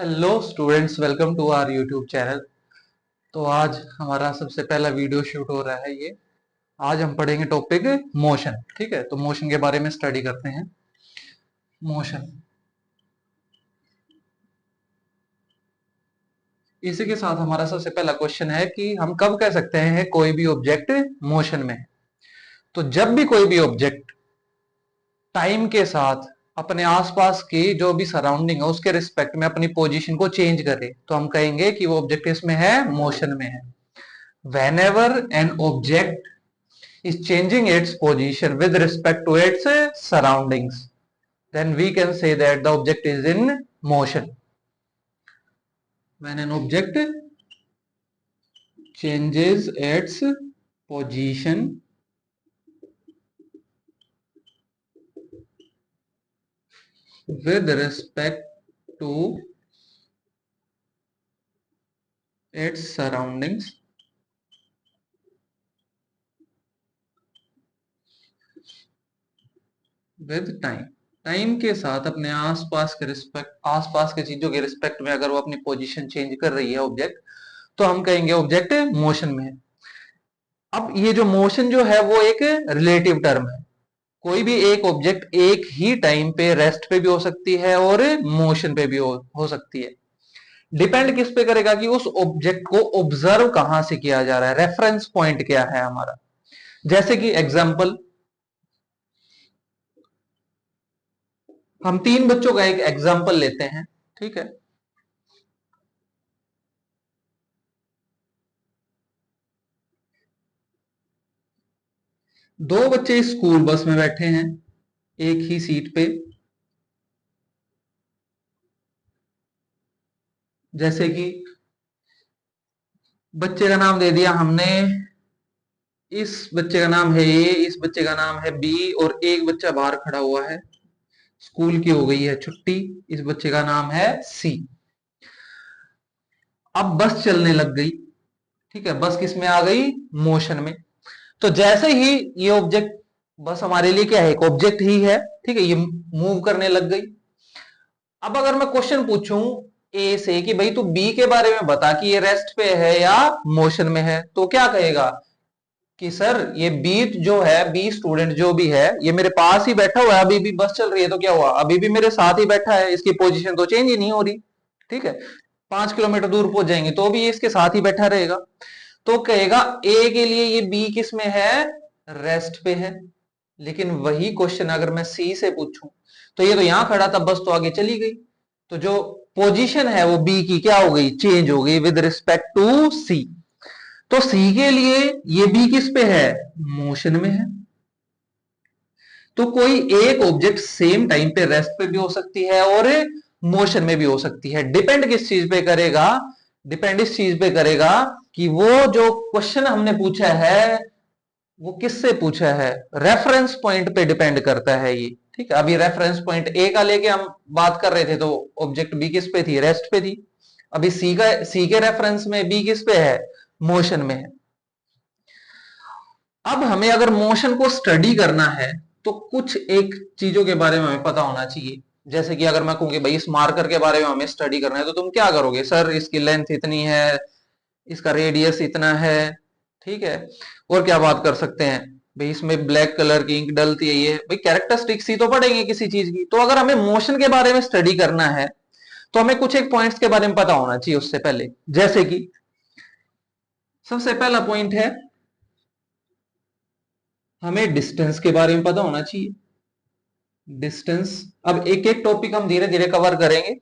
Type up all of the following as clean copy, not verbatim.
Hello students, welcome to our YouTube channel. तो आज हमारा सबसे पहला वीडियो शूट हो रहा है ये। आज हम पढ़ेंगे टॉपिक मोशन। ठीक है, तो मोशन के बारे में स्टडी करते हैं। मोशन, इसी के साथ हमारा सबसे पहला क्वेश्चन है कि हम कब कह सकते हैं कोई भी ऑब्जेक्ट मोशन में है। तो जब भी कोई भी ऑब्जेक्ट टाइम के साथ अपने आसपास की जो भी सराउंडिंग है उसके रिस्पेक्ट में अपनी पोजीशन को चेंज करे तो हम कहेंगे कि वो ऑब्जेक्ट इसमें है, मोशन में है। whenever an object is changing its position with respect to its surroundings, then we can say that the object is in motion. When an object changes its position with respect to its surroundings, with time, time के साथ अपने आसपास के आसपास के चीजों के respect में अगर वो अपनी पोजीशन चेंज कर रही है ऑब्जेक्ट, तो हम कहेंगे ऑब्जेक्ट मोशन में है। अब ये जो मोशन जो है वो एक रिलेटिव टर्म है। कोई भी एक ऑब्जेक्ट एक ही टाइम पे रेस्ट पे भी हो सकती है और मोशन पे भी हो सकती है। डिपेंड किस पे करेगा कि उस ऑब्जेक्ट को ऑब्जर्व कहां से किया जा रहा है, रेफरेंस पॉइंट क्या है हमारा। जैसे कि एग्जांपल, हम तीन बच्चों का एक एग्जांपल लेते हैं। ठीक है, दो बच्चे स्कूल बस में बैठे हैं एक ही सीट पे। जैसे कि बच्चे का नाम दे दिया हमने, इस बच्चे का नाम है ए, इस बच्चे का नाम है बी, और एक बच्चा बाहर खड़ा हुआ है, स्कूल की हो गई है छुट्टी, इस बच्चे का नाम है सी। अब बस चलने लग गई। ठीक है, बस किस में आ गई, मोशन में। तो जैसे ही ये ऑब्जेक्ट, बस हमारे लिए क्या है, एक ऑब्जेक्ट ही है। ठीक है, ये मूव करने लग गई। अब अगर मैं क्वेश्चन पूछूं ए से कि भाई तू बी के बारे में बता कि ये रेस्ट पे है या मोशन में है, तो क्या कहेगा कि सर ये बी जो है, बी स्टूडेंट जो भी है, ये मेरे पास ही बैठा हुआ है, अभी भी बस चल रही है तो क्या हुआ, अभी भी मेरे साथ ही बैठा है, इसकी पोजीशन तो चेंज ही नहीं हो रही। ठीक है, 5 किलोमीटर दूर पहुंच जाएंगे तो भी ये इसके साथ ही बैठा रहेगा। तो कहेगा ए के लिए ये बी किस में है, रेस्ट पे है। लेकिन वही क्वेश्चन अगर मैं सी से पूछूं, तो ये तो यहां खड़ा था, बस तो आगे चली गई, तो जो पोजीशन है वो बी की क्या हो गई, चेंज हो गई विद रिस्पेक्ट टू सी। तो सी के लिए ये बी किस पे है, मोशन में है। तो कोई एक ऑब्जेक्ट सेम टाइम पे रेस्ट पे भी हो सकती है और मोशन में भी हो सकती है। डिपेंड किस चीज पे करेगा, डिपेंड इस चीज पे करेगा कि वो जो क्वेश्चन हमने पूछा है वो किससे पूछा है, रेफरेंस पॉइंट पे डिपेंड करता है ये। ठीक है, अभी रेफरेंस पॉइंट ए का लेके हम बात कर रहे थे, तो ऑब्जेक्ट बी किस पे थी, रेस्ट पे थी। अभी सी के रेफरेंस में बी किस पे है, मोशन में है। अब हमें अगर मोशन को स्टडी करना है तो कुछ एक चीजों के बारे में हमें पता होना चाहिए। जैसे कि अगर मैं कहूँ कि भाई इस मार्कर के बारे में हमें स्टडी करना है, तो तुम क्या करोगे, सर इसकी लेंथ इतनी है, इसका रेडियस इतना है। ठीक है, और क्या बात कर सकते हैं, भाई इसमें ब्लैक कलर की इंक डलती है, ये भाई कैरेक्टरिस्टिक्स ही तो पढ़ेंगे किसी चीज की। तो अगर हमें मोशन के बारे में स्टडी करना है तो हमें कुछ एक पॉइंट्स के बारे में पता होना चाहिए उससे पहले। जैसे कि सबसे पहला पॉइंट है, हमें डिस्टेंस के बारे में पता होना चाहिए। डिस्टेंस, अब एक एक टॉपिक हम धीरे धीरे कवर करेंगे।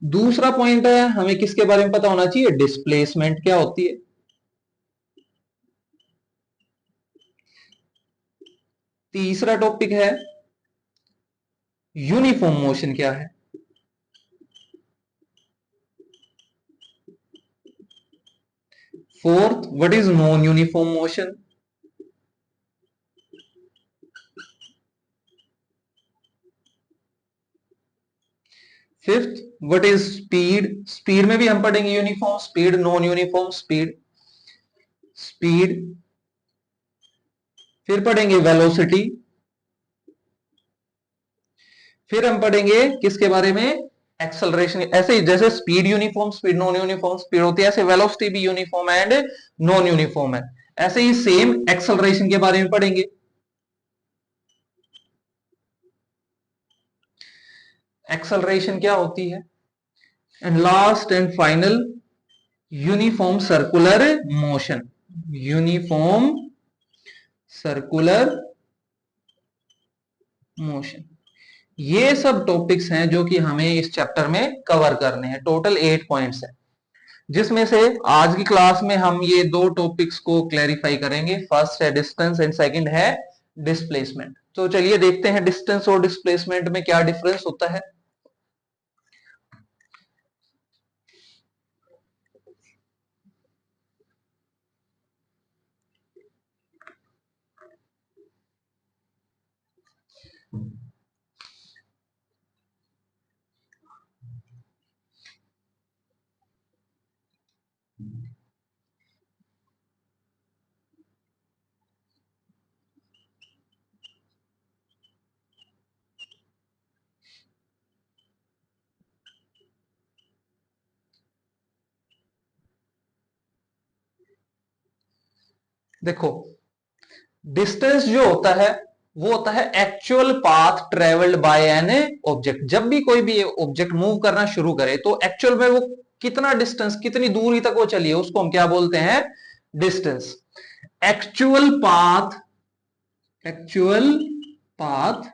दूसरा पॉइंट है, हमें किसके बारे में पता होना चाहिए, डिस्प्लेसमेंट क्या होती है। तीसरा टॉपिक है, यूनिफॉर्म मोशन क्या है। Fourth, what is non uniform motion. Fifth, what is speed. Speed में भी हम पढ़ेंगे uniform speed, non uniform speed, speed. फिर पढ़ेंगे वेलोसिटी। फिर हम पढ़ेंगे किसके बारे में, एक्सेलरेशन ऐसे ही जैसे speed uniform, speed non uniform speed होती है, ऐसे वेलोसिटी भी यूनिफॉर्म एंड नॉन यूनिफॉर्म है। ऐसे ही सेम एक्सेलरेशन के बारे में पढ़ेंगे। एक्सेलरेशन क्या होती है? And last and final, uniform circular motion. Uniform circular motion, ये सब टॉपिक्स हैं जो कि हमें इस चैप्टर में कवर करने हैं। टोटल 8 पॉइंट्स हैं, जिसमें से आज की क्लास में हम ये 2 टॉपिक्स को क्लैरिफाई करेंगे। फर्स्ट है डिस्टेंस एंड सेकंड है डिस्प्लेसमेंट। तो चलिए देखते हैं डिस्टेंस और डिस्प्लेसमेंट में क्या डिफरेंस होता है। देखो, डिस्टेंस जो होता है वो होता है actual path travelled by an object. जब भी कोई भी ऑब्जेक्ट मूव करना शुरू करे तो एक्चुअल में वो कितना डिस्टेंस, कितनी दूरी तक वो चली है, उसको हम क्या बोलते हैं? Distance. Actual path, actual path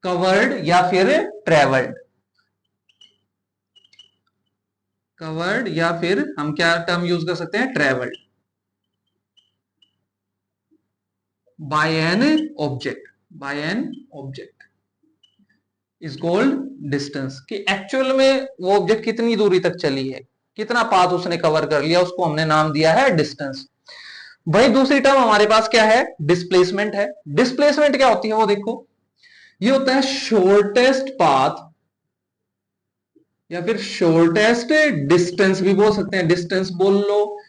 covered या फिर ट्रेवल्ड, कवर्ड या फिर हम क्या टर्म यूज कर सकते हैं? Travelled by an object, by an object is called distance. कि एक्चुअल में वो ऑब्जेक्ट कितनी दूरी तक चली है, कितना पाथ उसने कवर कर लिया, उसको हमने नाम दिया है डिस्टेंस। वही दूसरी टर्म हमारे पास क्या है? डिस्प्लेसमेंट है। डिस्प्लेसमेंट क्या होती है वो देखो, ये होता है शॉर्टेस्ट पाथ या फिर शॉर्टेस्ट डिस्टेंस भी बोल सकते हैं, डिस्टेंस बोल लो,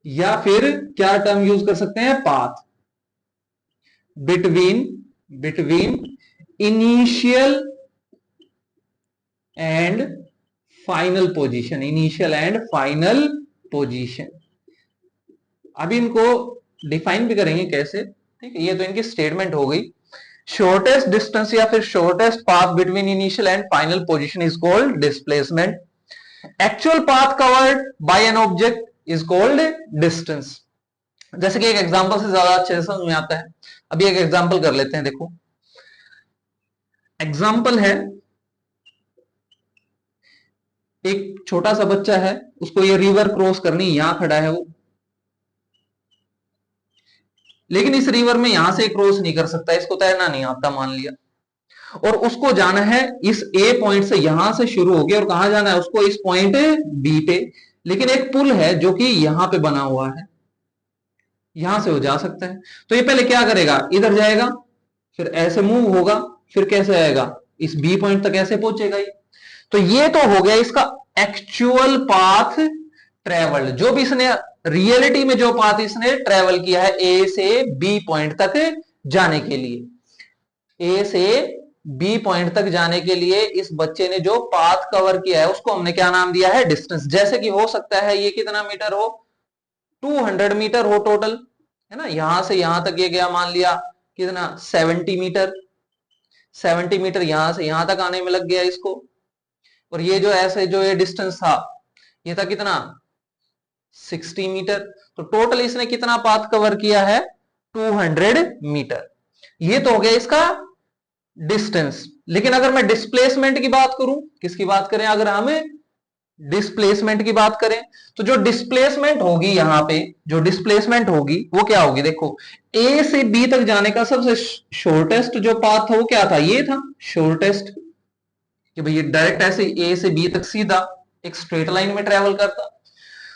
या फिर क्या टर्म यूज कर सकते हैं? Path between, between initial and final position, initial and final position. अभी इनको डिफाइन भी करेंगे कैसे, ठीक है। ये तो इनकी स्टेटमेंट हो गई। शॉर्टेस्ट डिस्टेंस या फिर shortest path between initial and final position is called displacement. Actual path covered by an object is called distance. जैसे कि एक एग्जांपल से ज्यादा अच्छे से समझ में आता है। अभी एक एग्जांपल कर लेते हैं। देखो, एग्जांपल है, एक छोटा सा बच्चा है, उसको ये रिवर क्रॉस करनी, यहां खड़ा है वो, लेकिन इस रिवर में यहां से क्रॉस नहीं कर सकता, इसको तैरना नहीं आता मान लिया, और उसको जाना है इस ए पॉइंट से, यहां से शुरू हो गया और कहां जाना है उसको? इस पॉइंट बी पे। लेकिन एक पुल है जो कि यहां पे बना हुआ है, यहां से वो जा सकता है। तो ये पहले क्या करेगा? इधर जाएगा, फिर ऐसे मूव होगा, फिर कैसे आएगा? इस बी पॉइंट तक ऐसे पहुंचेगा ही। तो ये तो हो गया इसका एक्चुअल पाथ ट्रेवल्ड, जो भी इसने रियलिटी में जो पाथ इसने ट्रेवल किया है ए से बी पॉइंट तक जाने के लिए, ए से बी पॉइंट तक जाने के लिए इस बच्चे ने जो पाथ कवर किया है उसको हमने क्या नाम दिया है? डिस्टेंस। जैसे कि हो सकता है ये कितना मीटर हो? 200 मीटर हो टोटल, है ना। यहां से यहां तक ये गया, मान लिया कितना? 70 मीटर। 70 मीटर यहां से यहां तक आने में लग गया इसको। और ये जो ऐसे जो ये डिस्टेंस था, ये था कितना? 60 मीटर। तो टोटल इसने कितना पाथ कवर किया है? 200 मीटर। ये तो हो गया इसका डिस्टेंस। लेकिन अगर मैं डिस्प्लेसमेंट की बात करूं, किसकी बात करें? अगर हम डिस्प्लेसमेंट की बात करें तो जो डिस्प्लेसमेंट होगी यहां पे, जो डिस्प्लेसमेंट होगी वो क्या होगी? देखो, ए से बी तक जाने का सबसे शॉर्टेस्ट जो पाथ था वो क्या था? ये था शॉर्टेस्ट, कि भाई ये डायरेक्ट ऐसे ए से बी तक सीधा एक स्ट्रेट लाइन में ट्रेवल करता।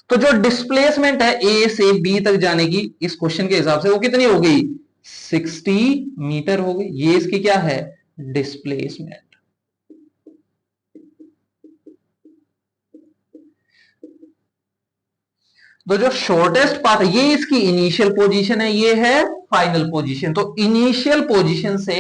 तो जो डिस्प्लेसमेंट है ए से बी तक जाने की इस क्वेश्चन के हिसाब से वो कितनी हो गई? 60 मीटर हो गई। ये इसकी क्या है? डिस्प्लेसमेंट। तो जो शॉर्टेस्ट पाथ है ये इसकी इनिशियल पोजीशन है, ये है फाइनल पोजीशन। तो इनिशियल पोजीशन से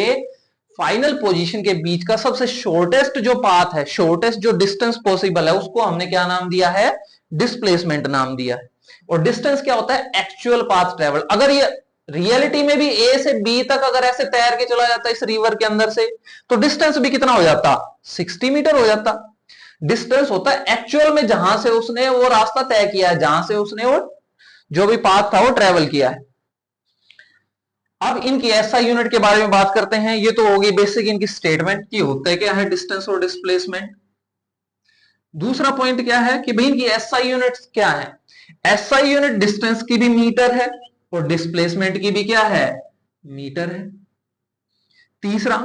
फाइनल पोजीशन के बीच का सबसे शॉर्टेस्ट जो पाथ है, शॉर्टेस्ट जो डिस्टेंस पॉसिबल है, उसको हमने क्या नाम दिया है, डिस्प्लेसमेंट नाम दिया है। और डिस्टेंस क्या होता है, एक्चुअल पाथ ट्रेवल। अगर ये रियलिटी में भी ए से बी तक अगर ऐसे तैर के चला जाता इस रिवर के अंदर से, तो डिस्टेंस भी कितना हो जाता, 60 मीटर हो जाता। डिस्टेंस होता है एक्चुअल में जहां से उसने वो रास्ता तय किया है, जहां से उसने वो जो भी पाथ था वो ट्रेवल किया है। अब इनकी एसआई यूनिट के बारे में बात करते हैं। ये तो होगी बेसिक इनकी स्टेटमेंट की होता है क्या है, डिस्टेंस और डिस्प्लेसमेंट। दूसरा पॉइंट क्या है कि भाई इनकी एसआई यूनिट क्या है। एसआई यूनिट डिस्टेंस की भी मीटर है और डिस्प्लेसमेंट की भी क्या है, मीटर है। तीसरा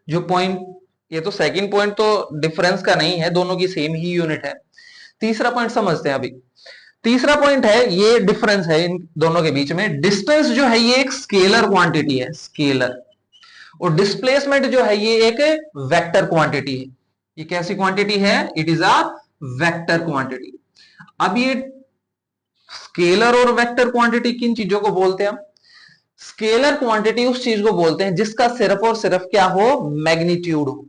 जो पॉइंट, ये तो सेकंड पॉइंट तो डिफरेंस का नहीं है, दोनों की सेम ही यूनिट है। तीसरा पॉइंट समझते हैं अभी। तीसरा पॉइंट है, ये डिफरेंस है इन दोनों के बीच में। डिस्टेंस जो है ये एक स्केलर क्वांटिटी है, स्केलर। और डिस्प्लेसमेंट जो है ये एक वेक्टर क्वांटिटी है। ये कैसी क्वांटिटी है, it is a vector quantity. अब ये स्केलर और वेक्टर क्वांटिटी किन चीजों को बोलते हैं हम, स्केलर क्वांटिटी उस चीज को बोलते हैं जिसका सिर्फ और सिर्फ क्या हो, मैग्नीट्यूड हो।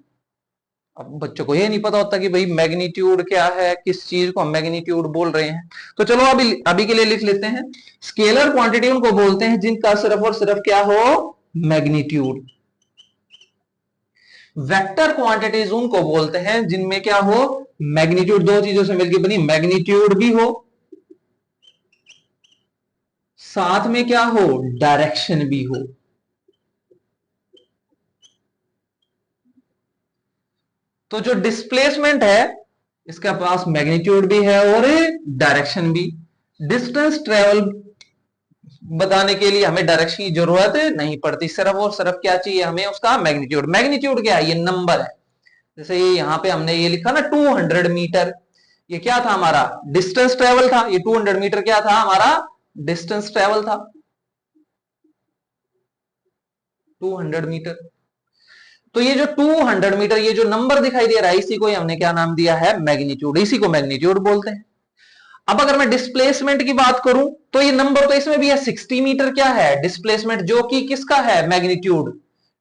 अब बच्चों को ये नहीं पता होता कि भाई मैग्नीट्यूड क्या है, किस चीज को हम मैग्नीट्यूड बोल रहे हैं। तो चलो अभी अभी के लिए लिख लेते हैं, स्केलर क्वांटिटी उनको बोलते हैं जिनका सिर्फ और सिर्फ क्या हो, मैग्नीट्यूड। वेक्टर क्वांटिटीज उनको बोलते हैं जिनमें क्या हो, मैग्नीट्यूड, दो चीजों से मिलकर बनी, मैग्नीट्यूड भी हो, साथ में क्या हो, डायरेक्शन भी हो। तो जो डिस्प्लेसमेंट है इसके पास मैग्नीट्यूड भी है और डायरेक्शन भी। डिस्टेंस ट्रेवल बताने के लिए हमें डायरेक्शन की जरूरत नहीं पड़ती, सिर्फ और सिर्फ क्या चाहिए हमें, उसका मैग्नीट्यूड। मैग्नीट्यूड क्या है, ये नंबर है। जैसे ये यहां पे हमने ये लिखा ना 200 मीटर, ये क्या था हमारा, डिस्टेंस ट्रेवल था। ये 200 मीटर क्या था हमारा, डिस्टेंस ट्रेवल था, 200 मीटर। तो ये जो 200 मीटर, ये जो नंबर दिखाई दे रहा है, इसी को हमने क्या नाम दिया है, मैग्नीट्यूड। इसी को मैग्नीट्यूड बोलते हैं। अब अगर मैं डिस्प्लेसमेंट की बात करूं तो ये नंबर तो इसमें भी है, 60 मीटर क्या है, डिस्प्लेसमेंट, जो कि किसका है, मैग्नीट्यूड।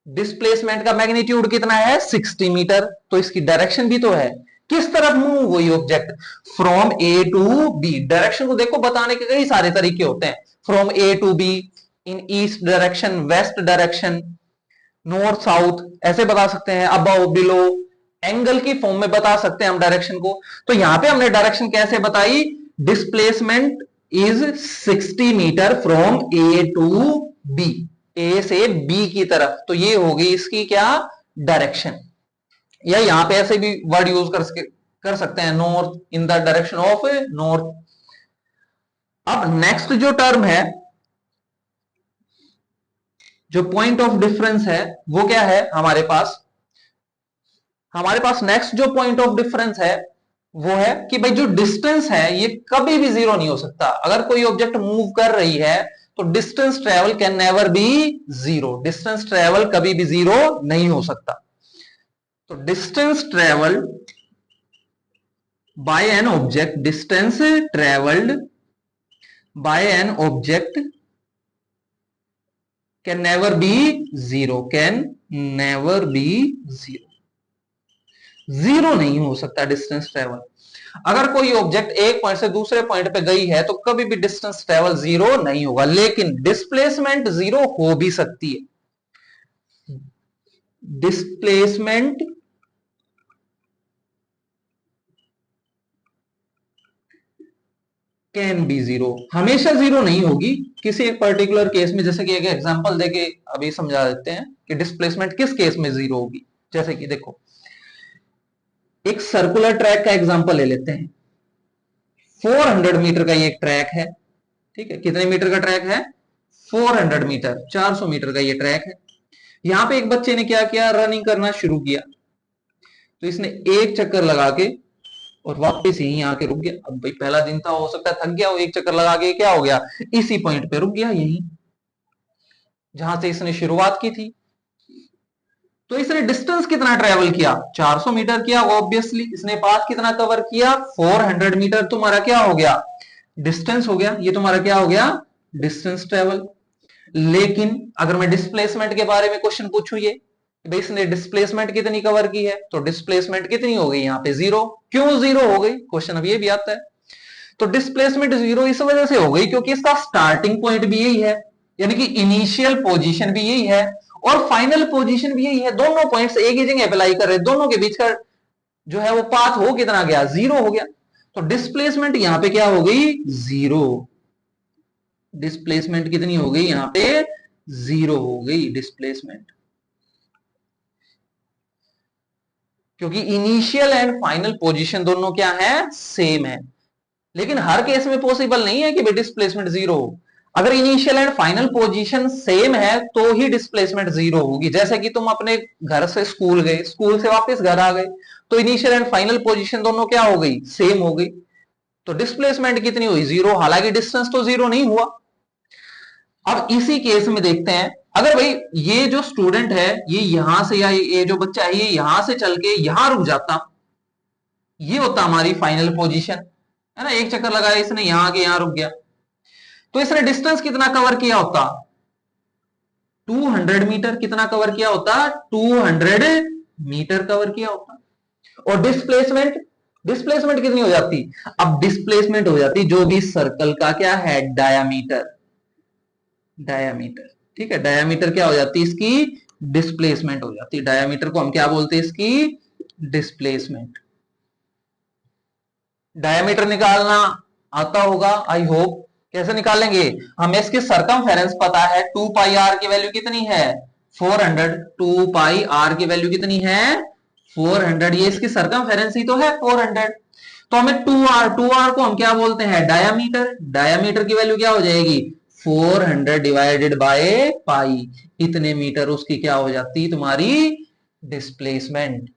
डिस्प्लेसमेंट का मैग्नीट्यूड कितना है, 60 मीटर। तो इसकी डायरेक्शन भी तो है, किस तरफ मूव हुई object, from A to B. Direction को देखो बताने के कई सारे तरीके होते हैं, from A to B, in east direction, west direction, north south, ऐसे बता सकते हैं, अबव बिलो, एंगल की फॉर्म में बता सकते हैं हम डायरेक्शन को। तो यहां पे हमने डायरेक्शन कैसे बताई, displacement is 60 metre from A to B, A से बी की तरफ। तो ये होगी इसकी क्या, डायरेक्शन। या यहां पे ऐसे भी वर्ड यूज कर सकते हैं, north, in the direction of north. अब नेक्स्ट जो टर्म है, जो पॉइंट ऑफ डिफरेंस है, वो क्या है हमारे पास, हमारे पास नेक्स्ट जो पॉइंट ऑफ डिफरेंस है वो है कि भाई जो डिस्टेंस है ये कभी भी जीरो नहीं हो सकता। अगर कोई ऑब्जेक्ट मूव कर रही है तो distance travel can never be zero, distance travel कभी भी जीरो नहीं हो सकता। तो distance travelled by an object, distance travelled by an object can never be zero, can never be zero, zero नहीं हो सकता डिस्टेंस ट्रेवल। अगर कोई ऑब्जेक्ट एक पॉइंट से दूसरे पॉइंट पे गई है तो कभी भी डिस्टेंस ट्रेवल जीरो नहीं होगा, लेकिन डिस्प्लेसमेंट जीरो हो भी सकती है। डिस्प्लेसमेंट कैन बी जीरो, हमेशा जीरो नहीं होगी, किसी एक पर्टिकुलर केस में। जैसे कि एक एग्जांपल देके अभी समझा देते हैं कि डिस्प्लेसमेंट किस केस में जीरो होगी। जैसे कि देखो, एक सर्कुलर ट्रैक का एग्जांपल ले लेते हैं। 400 मीटर का ये ट्रैक है, ठीक है, कितने मीटर का ट्रैक है, 400 मीटर, 400 मीटर का ये ट्रैक है। यहां पे एक बच्चे ने क्या किया, रनिंग करना शुरू किया। तो इसने एक चक्कर लगा के और वापस यहीं आके रुक गया। अब भाई पहला दिन था, हो सकता है थक गया, वो एक चक्कर लगा के क्या हो गया, इसी पॉइंट पे रुक गया, यहीं जहां से इसने शुरुआत की थी। तो इसने डिस्टेंस कितना ट्रेवल किया, 400 मीटर किया ऑब्वियसली। इसने पाथ कितना कवर किया, 400 मीटर। तुम्हारा क्या हो गया, डिस्टेंस हो गया, ये तुम्हारा क्या हो गया, डिस्टेंस ट्रेवल। लेकिन अगर मैं डिस्प्लेसमेंट के बारे में क्वेश्चन पूछूं, ये भाई इसने डिस्प्लेसमेंट कितनी कवर की है, तो डिस्प्लेसमेंट कितनी हो गई यहां पे 0। क्यों 0 हो गई, क्वेश्चन अब ये भी आता है। तो डिस्प्लेसमेंट 0 इस वजह से हो गई क्योंकि इसका स्टार्टिंग पॉइंट भी यही है, यानी कि इनिशियल पोजीशन भी यही है और फाइनल पोजीशन भी यही है। दोनों पॉइंट्स एक ही जगह अप्लाई कर रहे हैं, दोनों के बीच का जो है वो पाथ हो कितना गया, 0 हो गया। तो डिस्प्लेसमेंट यहां पे क्या हो गई, 0। डिस्प्लेसमेंट कितनी हो गई यहां पे, 0 हो गई डिस्प्लेसमेंट, क्योंकि इनिशियल एंड फाइनल पोजीशन दोनों क्या है, सेम है। लेकिन हर केस में पॉसिबल नहीं है कि डिस्प्लेसमेंट 0 हो। अगर initial and final position same है तो ही डिस्प्लेसमेंट 0 होगी। जैसे कि तुम अपने घर से स्कूल गए, स्कूल से वापस घर आ गए, तो इनिशियल एंड फाइनल पोजीशन दोनों क्या हो गई, सेम हो गई। तो डिस्प्लेसमेंट कितनी हुई, 0। हालांकि डिस्टेंस तो 0 नहीं हुआ। अब इसी केस में देखते हैं, अगर भाई ये जो स्टूडेंट है ये यहां से, या ये जो बच्चा है ये यहां से चल के यहां रुक जाता, ये होता हमारी फाइनल पोजीशन, है ना। एक चक्कर लगाया इसने, यहां के यहां रुक गया, तो इसने डिस्टेंस कितना कवर किया होता, 200 मीटर। कितना कवर किया होता, 200 मीटर कवर किया होता। और डिस्प्लेसमेंट, डिस्प्लेसमेंट कितनी हो जाती, अब डिस्प्लेसमेंट हो जाती जो भी सर्कल का क्या है, डायामीटर। डायामीटर, ठीक है, डायामीटर क्या हो जाती है इसकी, डिस्प्लेसमेंट हो जाती है। डायामीटर को हम क्या बोलते हैं, इसकी डिस्प्लेसमेंट। डायामीटर निकालना आता होगा आई होप। कैसे निकालेंगे, हमें इसकी सरकमफेरेंस पता है, 2 पाई आर की वैल्यू कितनी है, 400। 2 पाई आर की वैल्यू कितनी है, 400। ये इसकी सरकमफेरेंस ही तो है 400। तो हमें 2r को हम क्या बोलते हैं, डायामीटर। डायामीटर की वैल्यू क्या हो जाएगी, 400 डिवाइडेड बाय पाई। इतने मीटर उसकी क्या हो जाती तुम्हारी डिस्प्लेसमेंट।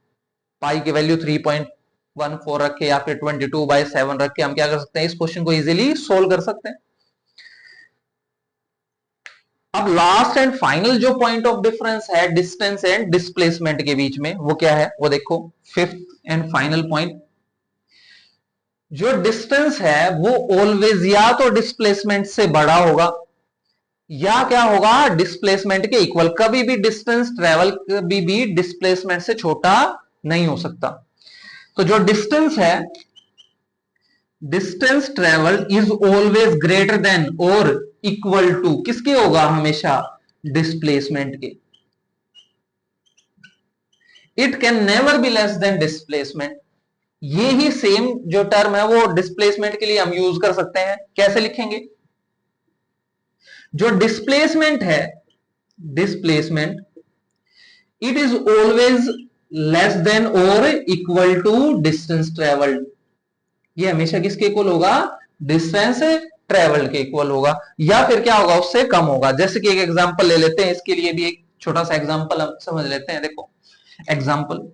पाई की वैल्यू 3.14 रख के या फिर 22/7 रख के हम क्या कर सकते हैं, इस क्वेश्चन को इजीली सोल्व कर सकते हैं। अब लास्ट एंड फाइनल जो पॉइंट ऑफ डिफरेंस है डिस्टेंस एंड डिस्प्लेसमेंट के बीच में, वो क्या है, वो देखो, फिफ्थ एंड फाइनल पॉइंट। जो डिस्टेंस है वो ऑलवेज या तो डिस्प्लेसमेंट से बड़ा होगा या क्या होगा, डिस्प्लेसमेंट के इक्वल। कभी भी डिस्टेंस ट्रेवल कभी भी डिस्प्लेसमेंट से छोटा नहीं हो सकता। तो जो डिस्टेंस है, distance travel is always greater than और इक्वल टू किसके होगा, हमेशा डिस्प्लेसमेंट के। It can never be less than displacement. ये ही सेम जो टर्म है वो डिस्प्लेसमेंट के लिए हम यूज कर सकते हैं। कैसे लिखेंगे, जो डिस्प्लेसमेंट है, displacement, it is always less than और इक्वल टू डिस्टेंस ट्रेवल्ड। ये हमेशा किसके इक्वल होगा, डिस्टेंस ट्रेवल के इक्वल होगा, या फिर क्या होगा, उससे कम होगा। जैसे कि एक एग्जांपल ले लेते हैं, इसके लिए भी एक छोटा सा एग्जांपल हम समझ लेते हैं। देखो एग्जांपल,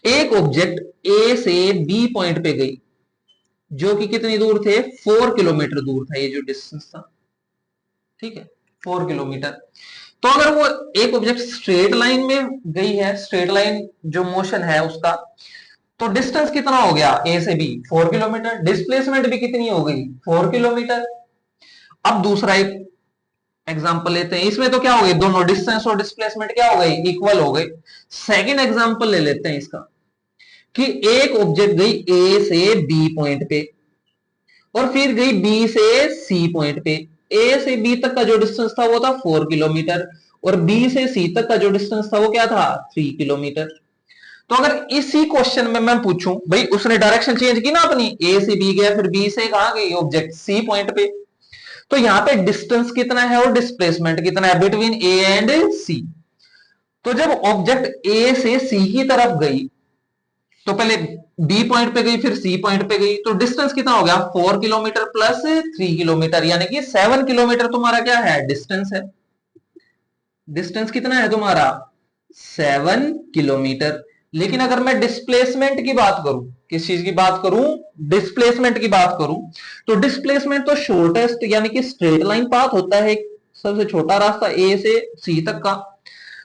एक ऑब्जेक्ट ए से बी पॉइंट पे गई, जो कि कितनी दूर थे, 4 किलोमीटर दूर था ये जो डिस्टेंस था, ठीक है, 4 किलोमीटर। तो अगर वो एक ऑब्जेक्ट स्ट्रेट लाइन में गई है, स्ट्रेट लाइन जो मोशन है उसका, तो डिस्टेंस कितना हो गया ए से बी, 4 किलोमीटर। डिस्प्लेसमेंट भी कितनी हो गई, 4 किलोमीटर। अब दूसरा एक एग्जांपल लेते हैं, इसमें तो क्या हो गई, दोनों डिस्टेंस और डिस्प्लेसमेंट क्या हो गई, इक्वल हो गई। सेकेंड एग्जांपल ले लेते हैं इसका, कि एक ऑब्जेक्ट गई ए से बी पॉइंट पे और फिर गई बी से सी पॉइंट पे। ए से बी तक का जो डिस्टेंस था वो था 4 किलोमीटर और बी से सी तक का जो डिस्टेंस था वो क्या था, 3 किलोमीटर। तो अगर इसी क्वेश्चन में मैं पूछूं, भाई उसने डायरेक्शन चेंज की ना अपनी, ए से बी गया, फिर बी से कहां गई ऑब्जेक्ट, सी पॉइंट पे, तो यहां पे डिस्टेंस कितना है और डिस्प्लेसमेंट कितना है बिटवीन ए एंड सी। तो जब ऑब्जेक्ट ए से सी की तरफ गई, तो पहले बी पॉइंट पे गई फिर सी पॉइंट पे गई, तो डिस्टेंस कितना हो गया, 4 किलोमीटर प्लस 3 किलोमीटर, यानी कि 7 किलोमीटर तुम्हारा क्या है, डिस्टेंस है। डिस्टेंस कितना है तुम्हारा, 7 किलोमीटर। लेकिन अगर मैं डिस्प्लेसमेंट की बात करूं, किस चीज की बात करूं, डिस्प्लेसमेंट की बात करूं, तो डिस्प्लेसमेंट तो शॉर्टेस्ट यानी कि स्ट्रेट लाइन पाथ होता है, सबसे छोटा रास्ता ए से सी तक का।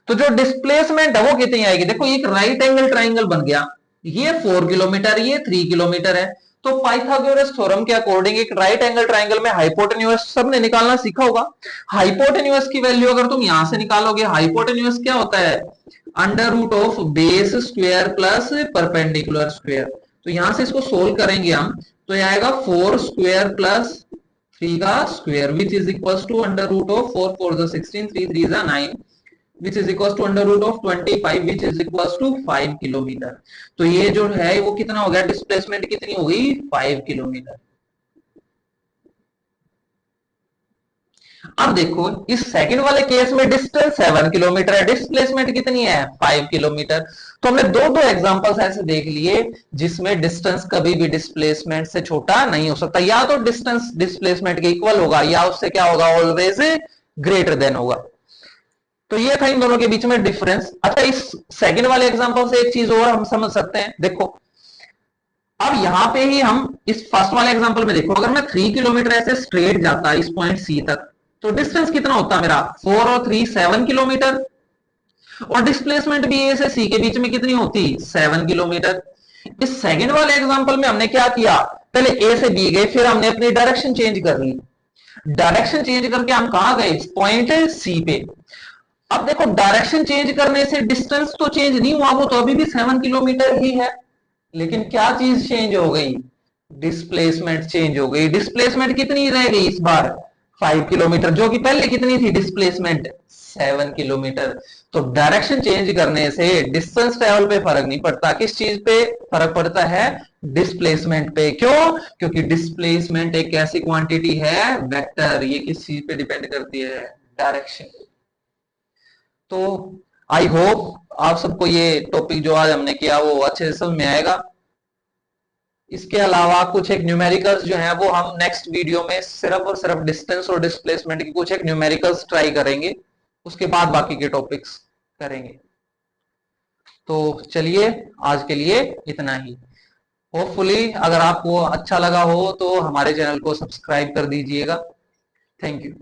तो जो डिस्प्लेसमेंट है वो कितनी आएगी, देखो एक राइट एंगल ट्राइंगल बन गया, ये 4 किलोमीटर ये 3 किलोमीटर है, तो पाइथागोरस थ्योरम के अकॉर्डिंग एक राइट एंगल ट्राइंगल में हाइपोटेन्यूज सबने निकालना सीखा होगा। हाइपोटेन्यूज की वैल्यू अगर तुम यहां से निकालोगे, हाइपोटेन्यूज क्या होता है, under root of base square plus perpendicular square. तो यहां से इसको सोल्व करेंगे हम, तो यह आएगा 4 स्क्वायर प्लस 3 का square which is equal to under root of 4 4 16 3 3 9 which is equal to under root of 25 which is equal to 5 kilometre. तो ये जो है वो कितना हो गया, डिस्प्लेसमेंट कितनी हो गई, 5 किलोमीटर। अब देखो इस सेकंड वाले केस में डिस्टेंस 7 किलोमीटर है, डिस्प्लेसमेंट कितनी है, 5 किलोमीटर। तो हमने दो दो एग्जांपल्स ऐसे देख लिए जिसमें डिस्टेंस कभी भी डिस्प्लेसमेंट से छोटा नहीं हो सकता, या तो डिस्टेंस डिस्प्लेसमेंट के इक्वल होगा या उससे क्या होगा, ऑलवेज ग्रेटर देन होगा। तो ये था इन दोनों के बीच में डिफरेंस। अच्छा इस सेकंड वाले एग्जांपल से एक चीज और हम समझ सकते हैं, देखो अब यहां पे ही हम इस फर्स्ट वाले एग्जांपल में देखो, अगर मैं 3 किलोमीटर ऐसे स्ट्रेट जाता इस पॉइंट सी तक, तो डिस्टेंस कितना होता मेरा, 4 और 3 7 किलोमीटर, और डिस्प्लेसमेंट भी ए से सी के बीच में कितनी होती, 7 किलोमीटर। इस सेकंड वाले एग्जांपल में हमने क्या किया, पहले ए से बी गए, फिर हमने अपनी डायरेक्शन चेंज कर ली, डायरेक्शन चेंज करके हम कहां गए, पॉइंट सी पे। अब देखो डायरेक्शन चेंज करने से डिस्टेंस तो चेंज नहीं हुआ, वो तो अभी भी 7 किलोमीटर ही है, लेकिन क्या चीज चेंज हो गई, डिस्प्लेसमेंट चेंज हो गई। डिस्प्लेसमेंट कितनी रह गई इस बार, 5 किलोमीटर, जो कि पहले कितनी थी डिस्प्लेसमेंट, 7 किलोमीटर। तो डायरेक्शन चेंज करने से डिस्टेंस ट्रेवल पे फर्क नहीं पड़ता, किस चीज पे फर्क पड़ता है, डिस्प्लेसमेंट पे। क्यों, क्योंकि डिस्प्लेसमेंट एक ऐसी क्वांटिटी है वेक्टर, ये किस चीज पे डिपेंड करती है, डायरेक्शन। तो आई होप आप सबको ये टॉपिक जो आज हमने किया वो अच्छे से समझ में आएगा। इसके अलावा कुछ एक न्यूमेरिकल्स जो है वो हम नेक्स्ट वीडियो में सिर्फ और सिर्फ डिस्टेंस और डिस्प्लेसमेंट की कुछ एक न्यूमेरिकल्स ट्राई करेंगे, उसके बाद बाकी के टॉपिक्स करेंगे। तो चलिए आज के लिए इतना ही। होपफुली अगर आपको अच्छा लगा हो तो हमारे चैनल को सब्सक्राइब कर दीजिएगा। Thank you.